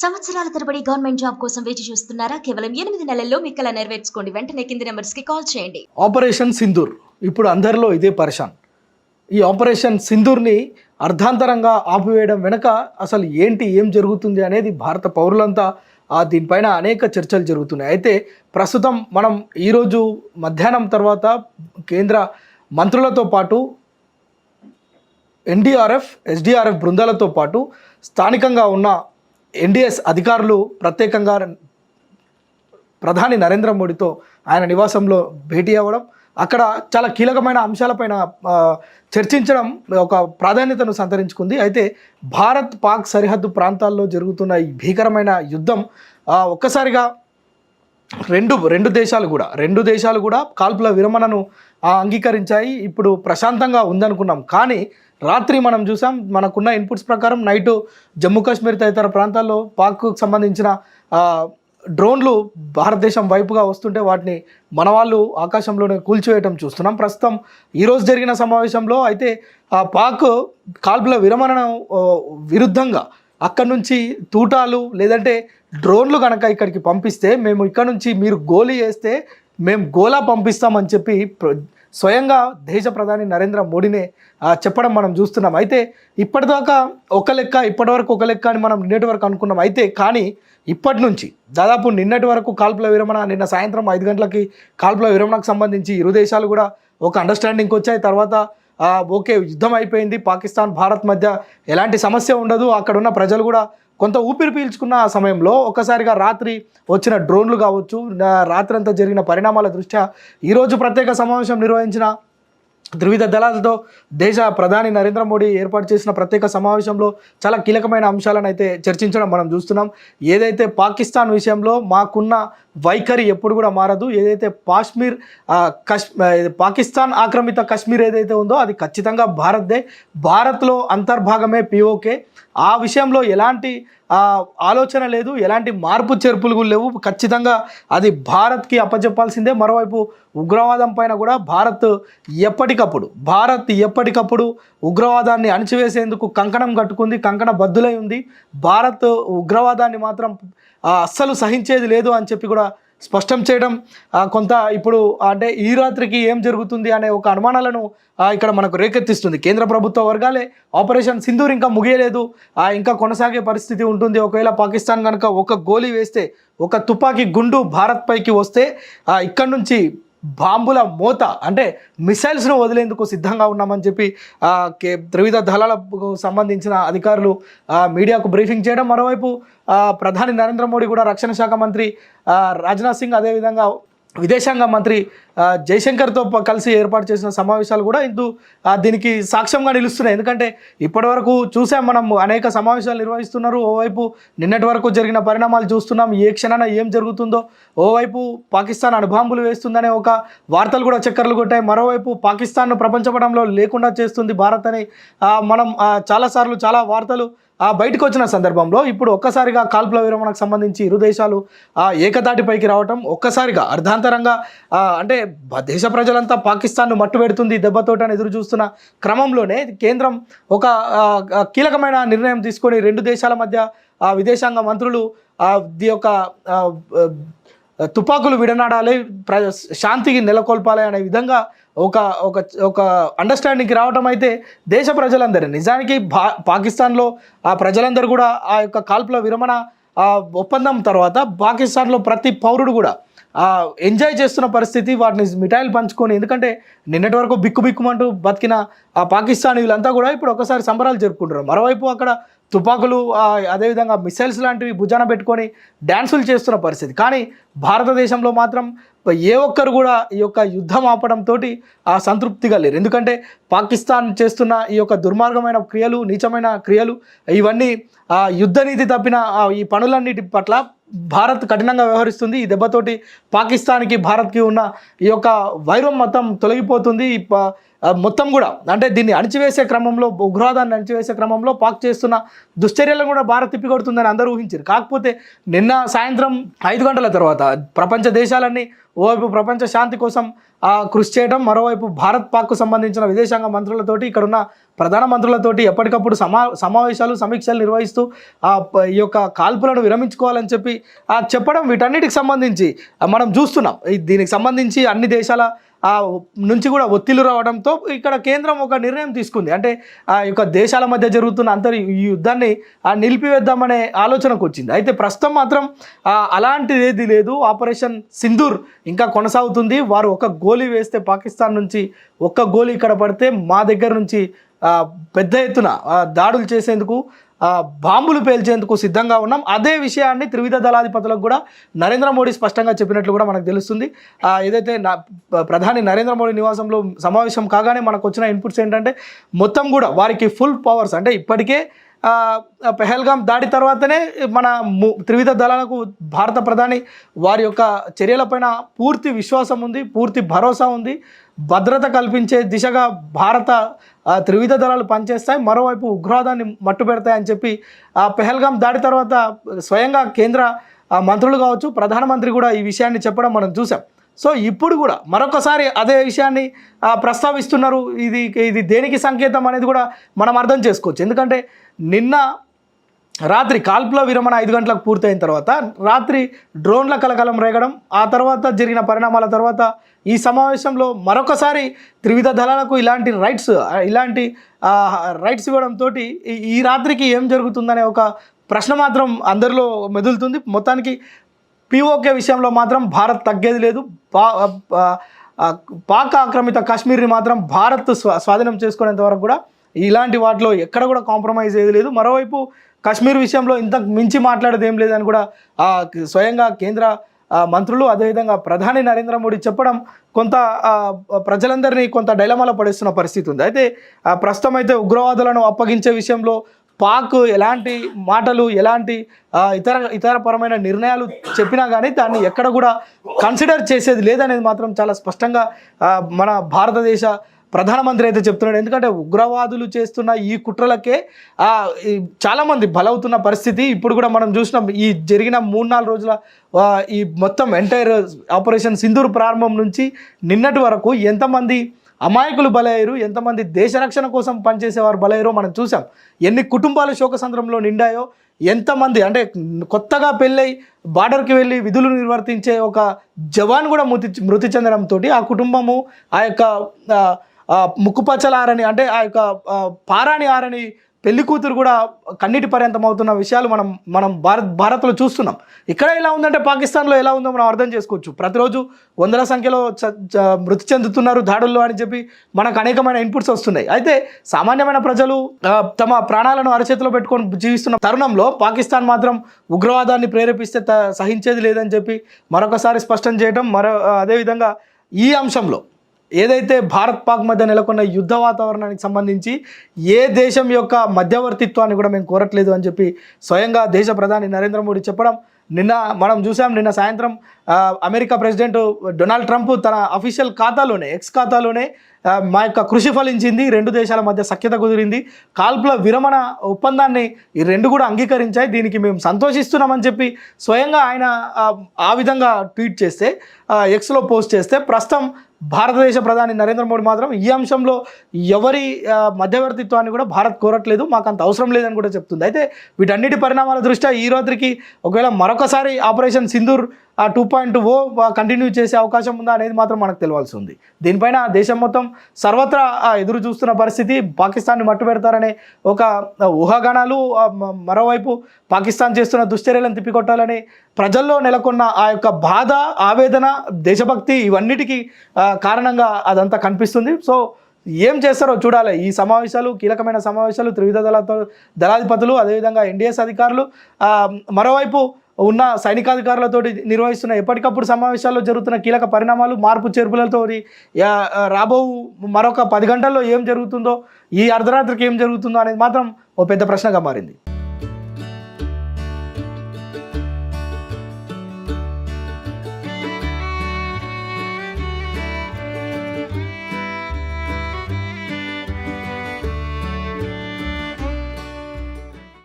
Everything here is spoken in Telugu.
సంవత్సరాల తరబడి గవర్నమెంట్ జాబ్ కోసం వేచి చూస్తున్నారా? కేవలం 8 నెలల్లో మీ కల నెరవేర్చుకోండి. వెంటనే కింది నెంబర్స్‌కి కాల్ చేయండి. ఆపరేషన్ సింధూర్ ఇప్పుడు అందరిలో ఇదే పరేషాన్. ఈ ఆపరేషన్ సింధూర్ని అర్ధాంతరంగా ఆపివేయడం వెనుక అసలు ఏం జరుగుతుంది అనేది భారత పౌరులంతా దీనిపైన అనేక చర్చలు జరుగుతున్నాయి. అయితే ప్రస్తుతం మనం ఈరోజు మధ్యాహ్నం తర్వాత కేంద్ర మంత్రులతో పాటు ఎన్డీఆర్ఎఫ్, ఎస్డీఆర్ఎఫ్ బృందాలతో పాటు స్థానికంగా ఉన్న ఎన్డీఎస్ అధికారులు ప్రత్యేకంగా ప్రధాని నరేంద్ర మోడీతో ఆయన నివాసంలో భేటీ అవ్వడం, అక్కడ చాలా కీలకమైన అంశాలపైన చర్చించడం ఒక ప్రాధాన్యతను సంతరించుకుంది. అయితే భారత్ పాక్ సరిహద్దు ప్రాంతాల్లో జరుగుతున్న ఈ భీకరమైన యుద్ధం ఒక్కసారిగా రెండు దేశాలు కూడా కాల్పుల విరమణను అంగీకరించాయి. ఇప్పుడు ప్రశాంతంగా ఉందనుకున్నాం, కానీ రాత్రి మనం చూసాం, మనకున్న ఇన్పుట్స్ ప్రకారం నైటు జమ్మూ కాశ్మీర్ తదితర ప్రాంతాల్లో పాక్కు సంబంధించిన డ్రోన్లు భారతదేశం వైపుగా వస్తుంటే వాటిని మన వాళ్ళు ఆకాశంలోనే కూల్చివేయటం చూస్తున్నాం. ప్రస్తుతం ఈరోజు జరిగిన సమావేశంలో అయితే పాక్ కాల్పుల విరమణను విరుద్ధంగా అక్కడి నుంచి తూటాలు లేదంటే డ్రోన్లు కనుక ఇక్కడికి పంపిస్తే మేము ఇక్కడ నుంచి మీరు గోలీ వేస్తే మేము గోలా పంపిస్తామని చెప్పి స్వయంగా దేశ ప్రధాని నరేంద్ర మోడీనే చెప్పడం మనం చూస్తున్నాం. అయితే ఇప్పటివరకు ఒక లెక్క అని మనం నిన్నటి వరకు అనుకున్నాం. అయితే కానీ ఇప్పటి నుంచి దాదాపు నిన్నటి వరకు కాల్పుల విరమణ, నిన్న సాయంత్రం 5 గంటలకి కాల్పుల విరమణకు సంబంధించి ఇరు దేశాలు కూడా ఒక అండర్స్టాండింగ్కి వచ్చాయి. తర్వాత ఓకే, యుద్ధం అయిపోయింది, పాకిస్తాన్ భారత్ మధ్య ఎలాంటి సమస్య ఉండదు, అక్కడున్న ప్రజలు కూడా కొంత ఊపిరి పీల్చుకున్న ఆ సమయంలో ఒక్కసారిగా రాత్రి వచ్చిన డ్రోన్లు కావచ్చు, రాత్రంతా జరిగిన పరిణామాల దృష్ట్యా ఈరోజు ప్రత్యేక సమావేశం నిర్వహించిన త్రివిధ దళాలతో దేశ ప్రధాని నరేంద్ర మోడీ ఏర్పాటు చేసిన ప్రత్యేక సమావేశంలో చాలా కీలకమైన అంశాలను అయితే చర్చించడం మనం చూస్తున్నాం. ఏదైతే పాకిస్తాన్ విషయంలో మాకున్న వైఖరి ఎప్పుడు కూడా మారదు. ఏదైతే పాకిస్తాన్ ఆక్రమిత కశ్మీర్ ఏదైతే ఉందో అది ఖచ్చితంగా భారత్దే, భారత్లో అంతర్భాగమే పిఓకే. ఆ విషయంలో ఎలాంటి ఆలోచన లేదు, ఎలాంటి మార్పు చేర్పులు లేవు. ఖచ్చితంగా అది భారత్కి అప్పచెప్పాల్సిందే. మరోవైపు ఉగ్రవాదం పైన కూడా భారత్ ఎప్పటికప్పుడు ఉగ్రవాదాన్ని అణిచివేసేందుకు కంకణం కట్టుకుంది, కంకణ బద్దులై ఉంది. భారత్ ఉగ్రవాదాన్ని మాత్రం అస్సలు సహించేది లేదు అని చెప్పి కూడా స్పష్టం చేయడం కొంత ఇప్పుడు అంటే ఈ రాత్రికి ఏం జరుగుతుంది అనే ఒక అనుమానాలను ఇక్కడ మనకు రేకెత్తిస్తుంది. కేంద్ర ప్రభుత్వ వర్గాలే ఆపరేషన్ సింధూర్ ఇంకా ముగియలేదు, ఇంకా కొనసాగే పరిస్థితి ఉంటుంది. ఒకవేళ పాకిస్తాన్ కనుక ఒక గోలీ వేస్తే, ఒక తుపాకీ గుండు భారత్ పైకి వస్తే ఇక్కడి నుంచి బాంబుల మోత అంటే మిసైల్స్ను వదిలేందుకు సిద్ధంగా ఉన్నామని చెప్పి త్రివిధ దళాలకు సంబంధించిన అధికారులు మీడియాకు బ్రీఫింగ్ చేయడం. మరోవైపు ప్రధాని నరేంద్ర మోడీ కూడా రక్షణ శాఖ మంత్రి రాజ్నాథ్ సింగ్, అదేవిధంగా విదేశాంగ మంత్రి జైశంకర్తో కలిసి ఏర్పాటు చేసిన సమావేశాలు కూడా దీనికి సాక్ష్యంగా నిలుస్తున్నాయి. ఎందుకంటే ఇప్పటివరకు చూసాం మనం, అనేక సమావేశాలు నిర్వహిస్తున్నారు. ఓవైపు నిన్నటి వరకు జరిగిన పరిణామాలు చూస్తున్నాం, ఏ క్షణాన ఏం జరుగుతుందో. ఓవైపు పాకిస్తాన్ అణుబాంబులు వేస్తుందనే ఒక వార్తలు కూడా చక్కర్లు కొట్టాయి. మరోవైపు పాకిస్తాన్ను ప్రపంచపటంలో లేకుండా చేస్తుంది భారత్ అని మనం చాలాసార్లు చాలా వార్తలు బయటకు వచ్చిన సందర్భంలో ఇప్పుడు ఒక్కసారిగా కాల్పుల విరమణకు సంబంధించి ఇరు దేశాలు ఏకతాటిపైకి రావటం, ఒక్కసారిగా అర్ధాంతరంగా అంటే దేశ ప్రజలంతా పాకిస్తాన్ను మట్టుబెడుతుంది దెబ్బతోటని ఎదురు చూస్తున్న క్రమంలోనే కేంద్రం ఒక కీలకమైన నిర్ణయం తీసుకొని రెండు దేశాల మధ్య విదేశాంగ మంత్రులు ఈ యొక్క తుపాకులు విడనాడాలి, శాంతికి నెలకొల్పాలి అనే విధంగా ఒక అండర్స్టాండింగ్కి రావటం అయితే దేశ ప్రజలందరూ నిజానికి పాకిస్తాన్లో ప్రజలందరూ కూడా ఆ యొక్క కాల్పుల విరమణ ఒప్పందం తర్వాత పాకిస్తాన్లో ప్రతి పౌరుడు కూడా ఎంజాయ్ చేస్తున్న పరిస్థితి, వాటిని మిఠాయిలు పంచుకొని. ఎందుకంటే నిన్నటి వరకు బిక్కుమంటూ బతికిన పాకిస్తాన్ వీళ్ళంతా కూడా ఇప్పుడు ఒకసారి సంబరాలు జరుపుకుంటున్నారు. మరోవైపు అక్కడ తుపాకులు అదేవిధంగా మిసైల్స్ లాంటివి భుజాన పెట్టుకొని డ్యాన్సులు చేస్తున్న పరిస్థితి. కానీ భారతదేశంలో మాత్రం ఏ ఒక్కరు కూడా ఈ యొక్క యుద్ధం ఆపడంతో సంతృప్తిగా లేరు. ఎందుకంటే పాకిస్తాన్ చేస్తున్న ఈ యొక్క దుర్మార్గమైన క్రియలు, నీచమైన క్రియలు, ఇవన్నీ యుద్ధ నీతి తప్పిన ఈ పనులన్నిటి పట్ల భారత్ కఠినంగా వ్యవహరిస్తుంది. ఈ దెబ్బతోటి పాకిస్తాన్కి భారత్కి ఉన్న ఈ యొక్క వైరం మొత్తం తొలగిపోతుంది. మొత్తం కూడా అంటే దీన్ని అణిచివేసే క్రమంలో, ఉగ్రవాదాన్ని అణిచివేసే క్రమంలో పాక్ చేస్తున్న దుశ్చర్యలను కూడా భారత్ తిప్పికొడుతుందని అందరూ ఊహించారు. కాకపోతే నిన్న సాయంత్రం 5 గంటల తర్వాత ప్రపంచ దేశాలన్నీ ఓవైపు ప్రపంచ శాంతి కోసం కృషి చేయడం, మరోవైపు భారత్ పాక్కు సంబంధించిన విదేశాంగ మంత్రులతోటి ఇక్కడ ఉన్న ప్రధాన మంత్రులతోటి ఎప్పటికప్పుడు సమావేశాలు సమీక్షలు నిర్వహిస్తూ ఈ యొక్క కాల్పులను విరమించుకోవాలని చెప్పి చెప్పడం, వీటన్నిటికి సంబంధించి మనం చూస్తున్నాం. దీనికి సంబంధించి అన్ని దేశాల నుంచి కూడా ఒత్తిళ్లు రావడంతో ఇక్కడ కేంద్రం ఒక నిర్ణయం తీసుకుంది. అంటే ఈ యొక్క దేశాల మధ్య జరుగుతున్న ఈ యుద్ధాన్ని నిలిపివేద్దామనే ఆలోచనకు వచ్చింది. అయితే ప్రస్తుతం మాత్రం అలాంటిది ఏది లేదు. ఆపరేషన్ సింధూర్ ఇంకా కొనసాగుతుంది. వారు ఒక గోలీ వేస్తే పాకిస్తాన్ నుంచి ఒక్క గోలీ ఇక్కడ పడితే మా దగ్గర నుంచి పెద్ద ఎత్తున దాడులు చేసేందుకు, బాంబులు పేల్చేందుకు సిద్ధంగా ఉన్నాం. అదే విషయాన్ని త్రివిధ దళాధిపతులకు కూడా నరేంద్ర మోడీ స్పష్టంగా చెప్పినట్లు కూడా మనకు తెలుస్తుంది. ఏదైతే ప్రధాని నరేంద్ర మోడీ నివాసంలో సమావేశం కాగానే మనకు వచ్చిన ఇన్పుట్స్ ఏంటంటే మొత్తం కూడా వారికి ఫుల్ పవర్స్, అంటే ఇప్పటికే పెహల్గాం దాడి తర్వాతనే మన త్రివిధ దళాలకు భారత ప్రధాని వారి యొక్క చర్యలపైన పూర్తి విశ్వాసం ఉంది, పూర్తి భరోసా ఉంది. భద్రత కల్పించే దిశగా భారత త్రివిధ దళాలు పనిచేస్తాయి, మరోవైపు ఉగ్రవాదాన్ని మట్టుపెడతాయని చెప్పి పెహల్గాం దాడి తర్వాత స్వయంగా కేంద్ర మంత్రులు కావచ్చు, ప్రధానమంత్రి కూడా ఈ విషయాన్ని చెప్పడం మనం చూసాం. సో ఇప్పుడు కూడా మరొకసారి అదే విషయాన్ని ప్రస్తావిస్తున్నారు. ఇది దేనికి సంకేతం అనేది కూడా మనం అర్థం చేసుకోవచ్చు. ఎందుకంటే నిన్న రాత్రి కాల్పుల విరమణ 5 గంటలకు పూర్తయిన తర్వాత రాత్రి డ్రోన్ల కలకలం రేగడం, ఆ తర్వాత జరిగిన పరిణామాల తర్వాత ఈ సమావేశంలో మరొకసారి త్రివిధ దళాలకు ఇలాంటి రైట్స్ ఇవ్వడంతో ఈ రాత్రికి ఏం జరుగుతుందనే ఒక ప్రశ్న మాత్రం అందరిలో మెదులుతుంది. మొత్తానికి పిఓకే విషయంలో మాత్రం భారత్ తగ్గేది లేదు. పాక్ ఆక్రమిత కాశ్మీర్ని మాత్రం భారత్ స్వాధీనం చేసుకునేంత వరకు కూడా ఇలాంటి వాటిలో ఎక్కడ కూడా కాంప్రమైజ్ అయ్యేది లేదు. మరోవైపు కాశ్మీర్ విషయంలో ఇంత మించి మాట్లాడేది ఏం లేదని కూడా స్వయంగా కేంద్ర మంత్రులు, అదేవిధంగా ప్రధాని నరేంద్ర మోడీ చెప్పడం కొంత ప్రజలందరినీ కొంత డైలమాలో పడేస్తున్న పరిస్థితి ఉంది. అయితే ప్రస్తుతం అయితే ఉగ్రవాదులను అప్పగించే విషయంలో పాక్ ఎలాంటి మాటలు, ఎలాంటి ఇతరపరమైన నిర్ణయాలు చెప్పినా కానీ దాన్ని ఎక్కడ కూడా కన్సిడర్ చేసేది లేదనేది మాత్రం చాలా స్పష్టంగా మన భారతదేశ ప్రధానమంత్రి అయితే చెప్తున్నాడు. ఎందుకంటే ఉగ్రవాదులు చేస్తున్న ఈ కుట్రలకే చాలామంది బలవుతున్న పరిస్థితి ఇప్పుడు కూడా మనం చూసినాం. ఈ జరిగిన 3-4 రోజుల ఈ మొత్తం ఎంటైర్ ఆపరేషన్ సింధూర్ ప్రారంభం నుంచి నిన్నటి వరకు ఎంతమంది అమాయకులు బలయ్యారు, ఎంతమంది దేశ రక్షణ కోసం పనిచేసేవారు బలయ్యారో మనం చూసాం. ఎన్ని కుటుంబాలు శోకసంద్రంలో నిండాయో, ఎంతమంది అంటే కొత్తగా పెళ్ళై బార్డర్కి వెళ్ళి విధులు నిర్వర్తించే ఒక జవాన్ కూడా మృతి చెందడంతో ఆ కుటుంబము ఆ యొక్క ముక్కుపచ్చలారని, అంటే ఆ యొక్క పారాని ఆరని పెళ్లి కూతురు కూడా కన్నీటి పర్యంతం అవుతున్న విషయాలు మనం భారత్లో చూస్తున్నాం. ఇక్కడ ఎలా ఉందంటే పాకిస్తాన్లో ఎలా ఉందో మనం అర్థం చేసుకోవచ్చు. ప్రతిరోజు వందల సంఖ్యలో మృతి చెందుతున్నారు దాడుల్లో అని చెప్పి మనకు అనేకమైన ఇన్పుట్స్ వస్తున్నాయి. అయితే సామాన్యమైన ప్రజలు తమ ప్రాణాలను అరచేతిలో పెట్టుకొని జీవిస్తున్న తరుణంలో పాకిస్తాన్ మాత్రం ఉగ్రవాదాన్ని ప్రేరేపిస్తే సహించేది లేదని చెప్పి మరొకసారి స్పష్టం చేయడం. అదేవిధంగా ఈ అంశంలో ఏదైతే భారత్ పాక్ మధ్య నెలకొన్న యుద్ధ వాతావరణానికి సంబంధించి ఏ దేశం యొక్క మధ్యవర్తిత్వాన్ని కూడా మేము కోరట్లేదు అని చెప్పి స్వయంగా దేశ ప్రధాని నరేంద్ర మోడీ చెప్పడం. నిన్న మనం చూసాం, నిన్న సాయంత్రం అమెరికా ప్రెసిడెంట్ డొనాల్డ్ ట్రంప్ తన అఫీషియల్ ఖాతాలోనే, ఎక్స్ ఖాతాలోనే మా యొక్క కృషి ఫలించింది, 2 దేశాల మధ్య సఖ్యత కుదిరింది, కాల్పుల విరమణ ఒప్పందాన్ని ఈ 2 కూడా అంగీకరించాయి, దీనికి మేము సంతోషిస్తున్నామని చెప్పి స్వయంగా ఆయన ఆ విధంగా ట్వీట్ చేస్తే, ఎక్స్లో పోస్ట్ చేస్తే, ప్రస్తుతం భారతదేశ ప్రధాని నరేంద్ర మోడీ మాత్రం ఈ అంశంలో ఎవరి మధ్యవర్తిత్వాన్ని కూడా భారత్ కోరట్లేదు, మాకు అంత అవసరం లేదని కూడా చెప్తుంది. అయితే వీటన్నిటి పరిణామాల దృష్ట్యా ఈ రాత్రికి ఒకవేళ మరొకసారి ఆపరేషన్ సింధూర్ 2.0 కంటిన్యూ చేసే అవకాశం ఉందా అనేది మాత్రం మనకు తెలియాల్సి ఉంది. దీనిపైన దేశం మొత్తం సర్వత్రా ఎదురు చూస్తున్న పరిస్థితి. పాకిస్తాన్ని మట్టు పెడతారనే ఒక ఊహాగానాలు, మరోవైపు పాకిస్తాన్ చేస్తున్న దుశ్చర్యలను తిప్పికొట్టాలని ప్రజల్లో నెలకొన్న ఆ యొక్క బాధ, ఆవేదన, దేశభక్తి ఇవన్నిటికీ కారణంగా అదంతా కనిపిస్తుంది. సో ఏం చేస్తారో చూడాలి. ఈ సమావేశాలు కీలకమైన సమావేశాలు, త్రివిధ దళాధిపతులు, అదేవిధంగా ఎన్డీఎస్ అధికారులు, మరోవైపు ఉన్న సైనికాధికారులతో నిర్వహిస్తున్న ఎప్పటికప్పుడు సమావేశాల్లో జరుగుతున్న కీలక పరిణామాలు, మార్పు చేర్పులతో రాబో మరొక 10 గంటల్లో ఏం జరుగుతుందో, ఈ అర్ధరాత్రికి ఏం జరుగుతుందో అనేది మాత్రం ఓ పెద్ద ప్రశ్నగా మారింది.